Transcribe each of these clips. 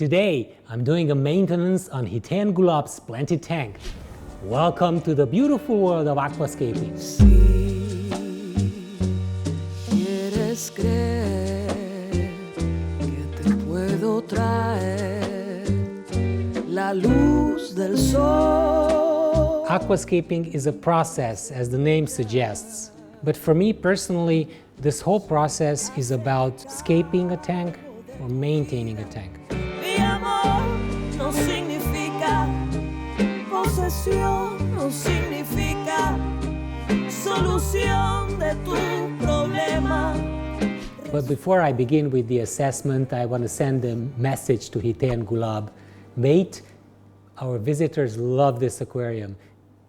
Today, I'm doing a maintenance on Hiten Goolab's splendid tank. Welcome to the beautiful world of aquascaping. Si quieres creer que te puedo traer la luz del sol. Aquascaping is a process, as the name suggests. But for me personally, this whole process is about scaping a tank or maintaining a tank. Mi amor no significa posesión, no significa solución de tu problema. But before I begin with the assessment, I want to send a message to Hiten Goolab. Mate, our visitors love this aquarium.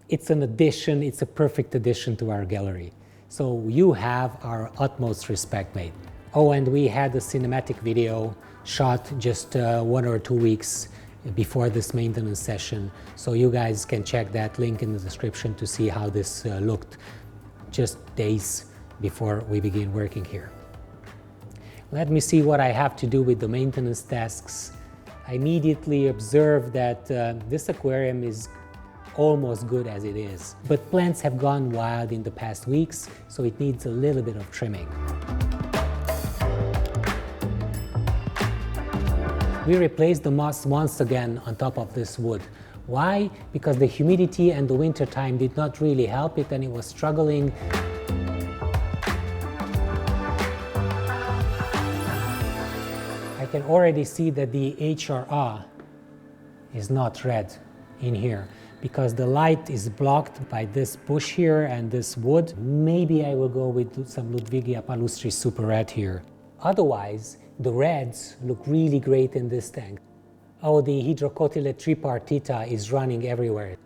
It's an addition, it's a perfect addition to our gallery. So you have our utmost respect, mate. Oh, and we had a cinematic video shot just 1 or 2 weeks before this maintenance session. So you guys can check that link in the description to see how this looked just days before we begin working here. Let me see what I have to do with the maintenance tasks. I immediately observed that this aquarium is almost good as it is. But plants have gone wild in the past weeks, so it needs a little bit of trimming. We replaced the moss once again on top of this wood. Why? Because the humidity and the winter time did not really help it and it was struggling. I can already see that the HRA is not red in here because the light is blocked by this bush here and this wood. Maybe I will go with some Ludwigia palustris super red here. Otherwise, the reds look really great in this tank. Oh, the hydrocotylate tripartita is running everywhere.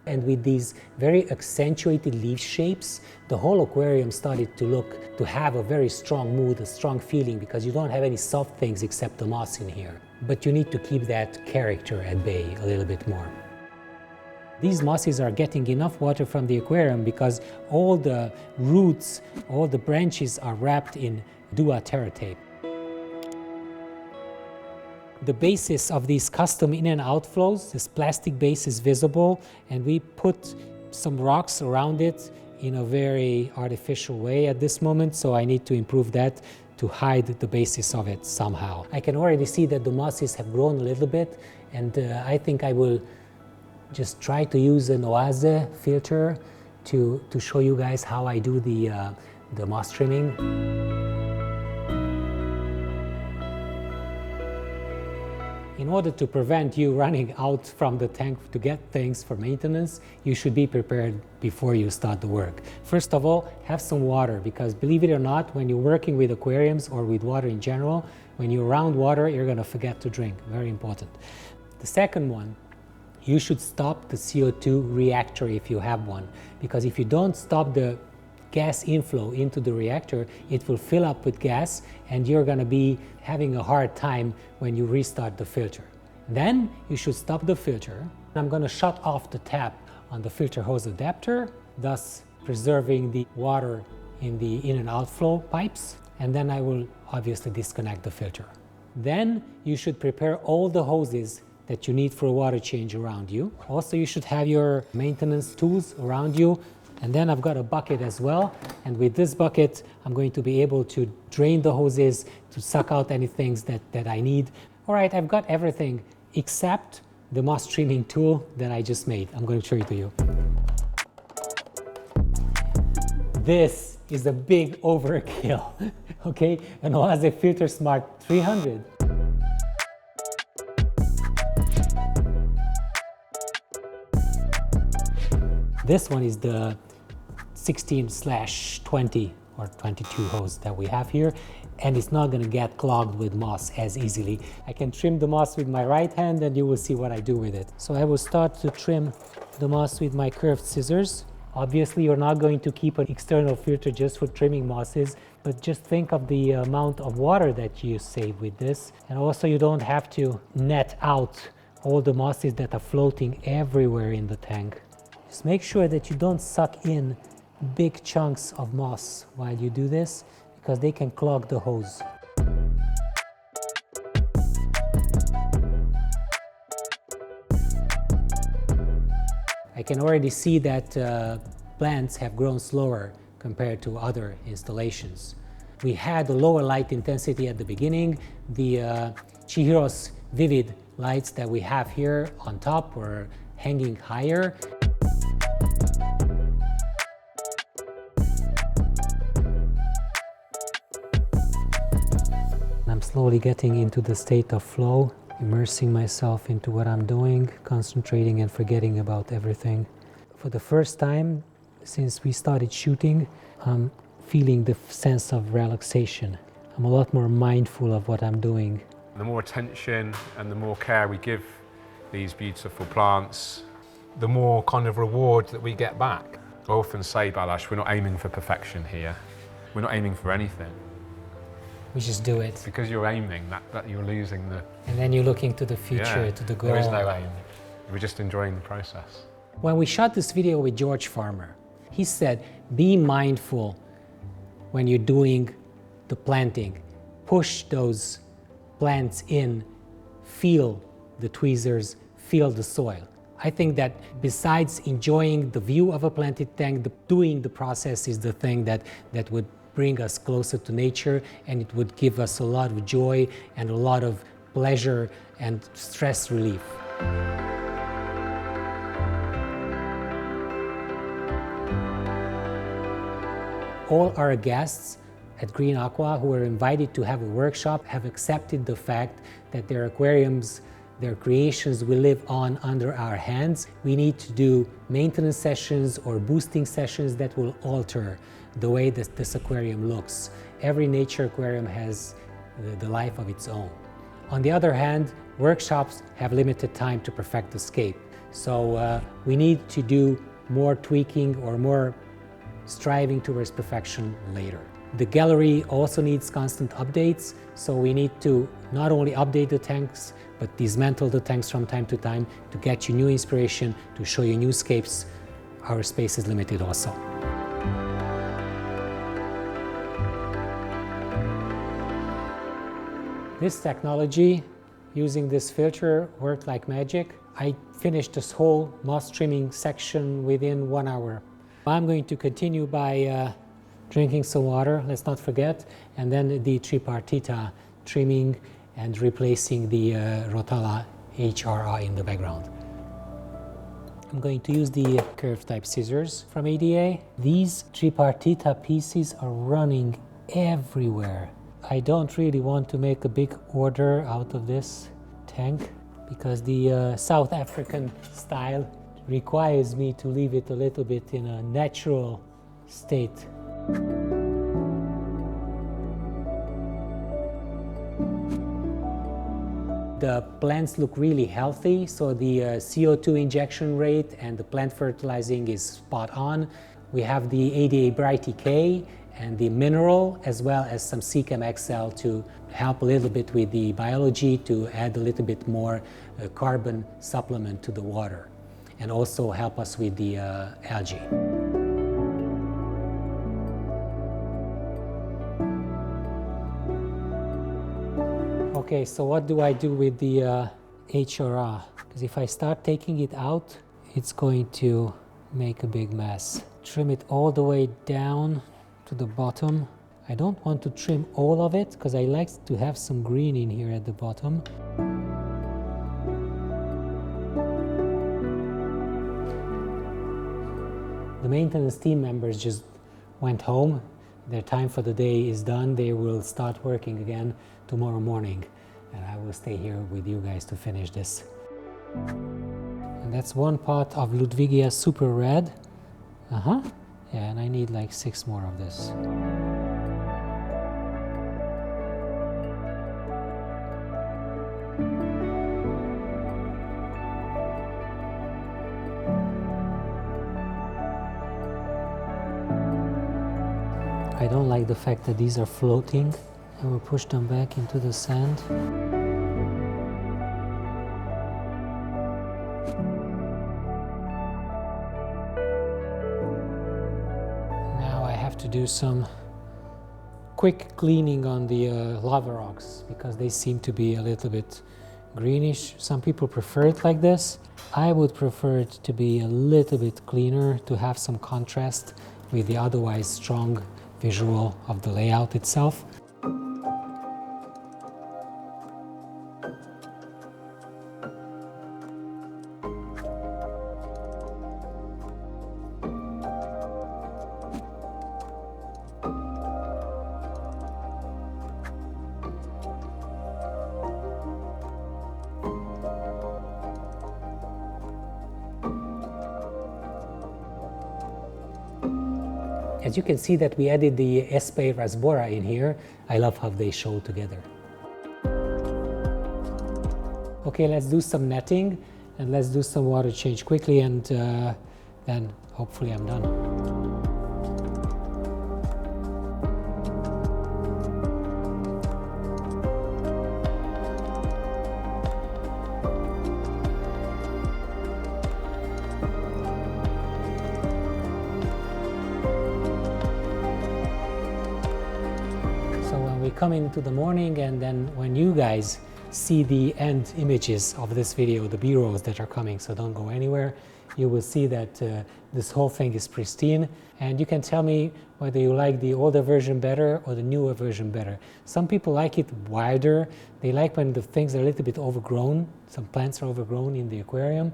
And with these very accentuated leaf shapes, the whole aquarium started to have a very strong mood, a strong feeling, because you don't have any soft things except the moss in here. But you need to keep that character at bay a little bit more. These mosses are getting enough water from the aquarium because all the roots, all the branches are wrapped in Duaterra tape. The basis of these custom in and outflows, this plastic base is visible, and we put some rocks around it in a very artificial way at this moment, so I need to improve that to hide the basis of it somehow. I can already see that the mosses have grown a little bit, and I think I will just try to use an Oase filter to show you guys how I do the moss trimming. In order to prevent you running out from the tank to get things for maintenance, you should be prepared before you start the work. First of all, have some water, because believe it or not, when you're working with aquariums or with water in general, when you're around water, you're going to forget to drink. Very important. The second one, you should stop the CO2 reactor if you have one, because if you don't stop the gas inflow into the reactor, it will fill up with gas and you're going to be having a hard time when you restart the filter. Then you should stop the filter. I'm going to shut off the tap on the filter hose adapter, thus preserving the water in the in and outflow pipes, and then I will obviously disconnect the filter. Then you should prepare all the hoses that you need for a water change around you. Also, you should have your maintenance tools around you. And then I've got a bucket as well, and with this bucket I'm going to be able to drain the hoses to suck out any things that I need. All right, I've got everything except the moss trimming tool that I just made. I'm going to show it to you. This is a big overkill, okay? An Oase Filter Smart 300. This one is the 16/20 or 22 hose that we have here, and it's not going to get clogged with moss as easily. I can trim the moss with my right hand and you will see what I do with it. So I will start to trim the moss with my curved scissors. Obviously, you're not going to keep an external filter just for trimming mosses, but just think of the amount of water that you save with this. And also, you don't have to net out all the mosses that are floating everywhere in the tank. Just make sure that you don't suck in big chunks of moss while you do this, because they can clog the hose. I can already see that plants have grown slower compared to other installations. We had a lower light intensity at the beginning. The Chihiros Vivid lights that we have here on top were hanging higher. I'm slowly getting into the state of flow, immersing myself into what I'm doing, concentrating and forgetting about everything. For the first time since we started shooting, I'm feeling the sense of relaxation. I'm a lot more mindful of what I'm doing. The more attention and the more care we give these beautiful plants, the more kind of reward that we get back. I often say, Balazs, we're not aiming for perfection here. We're not aiming for anything. We just do it. Because you're aiming, that you're losing the... And then you're looking to the future, to the goal. There is no aim. We're just enjoying the process. When we shot this video with George Farmer, he said, be mindful when you're doing the planting. Push those plants in, feel the tweezers, feel the soil. I think that besides enjoying the view of a planted tank, doing the process is the thing that would bring us closer to nature, and it would give us a lot of joy and a lot of pleasure and stress relief. All our guests at Green Aqua who were invited to have a workshop have accepted the fact that their aquariums, their creations will live on under our hands. We need to do maintenance sessions or boosting sessions that will alter the way that this aquarium looks. Every nature aquarium has the life of its own. On the other hand, workshops have limited time to perfect the SCAPE. So we need to do more tweaking or more striving towards perfection later. The gallery also needs constant updates, so we need to not only update the tanks, but dismantle the tanks from time to time to get you new inspiration, to show you new scapes. Our space is limited also. This technology, using this filter, worked like magic. I finished this whole moss trimming section within 1 hour. I'm going to continue by drinking some water, let's not forget, and then the tripartita trimming and replacing the Rotala Hra in the background. I'm going to use the curved type scissors from ADA. These tripartita pieces are running everywhere. I don't really want to make a big order out of this tank because the South African style requires me to leave it a little bit in a natural state. The plants look really healthy, so the CO2 injection rate and the plant fertilizing is spot on. We have the ADA Bright EK and the mineral, as well as some Seachem XL to help a little bit with the biology, to add a little bit more carbon supplement to the water, and also help us with the algae. Okay, so what do I do with the Hra? Because if I start taking it out, it's going to make a big mess. Trim it all the way down to the bottom. I don't want to trim all of it because I like to have some green in here at the bottom. The maintenance team members just went home. Their time for the day is done. They will start working again tomorrow morning, and I will stay here with you guys to finish this. And that's one pot of Ludwigia Super Red. Yeah, and I need like 6 more of this. I don't like the fact that these are floating. I will push them back into the sand. Now I have to do some quick cleaning on the lava rocks because they seem to be a little bit greenish. Some people prefer it like this. I would prefer it to be a little bit cleaner to have some contrast with the otherwise strong visual of the layout itself. As you can see that we added the SCAPE Rasbora in here. I love how they show together. Okay, let's do some netting and let's do some water change quickly, and then hopefully I'm done. We come into the morning, and then when you guys see the end images of this video, the B-rolls that are coming, so don't go anywhere, you will see that this whole thing is pristine, and you can tell me whether you like the older version better or the newer version better. Some people like it wider. They like when the things are a little bit overgrown, some plants are overgrown in the aquarium.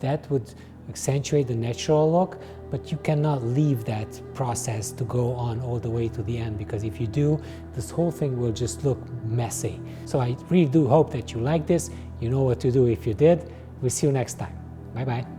That would accentuate the natural look, but you cannot leave that process to go on all the way to the end, because if you do, this whole thing will just look messy. So I really do hope that you like this. You know what to do if you did. We'll see you next time. Bye bye.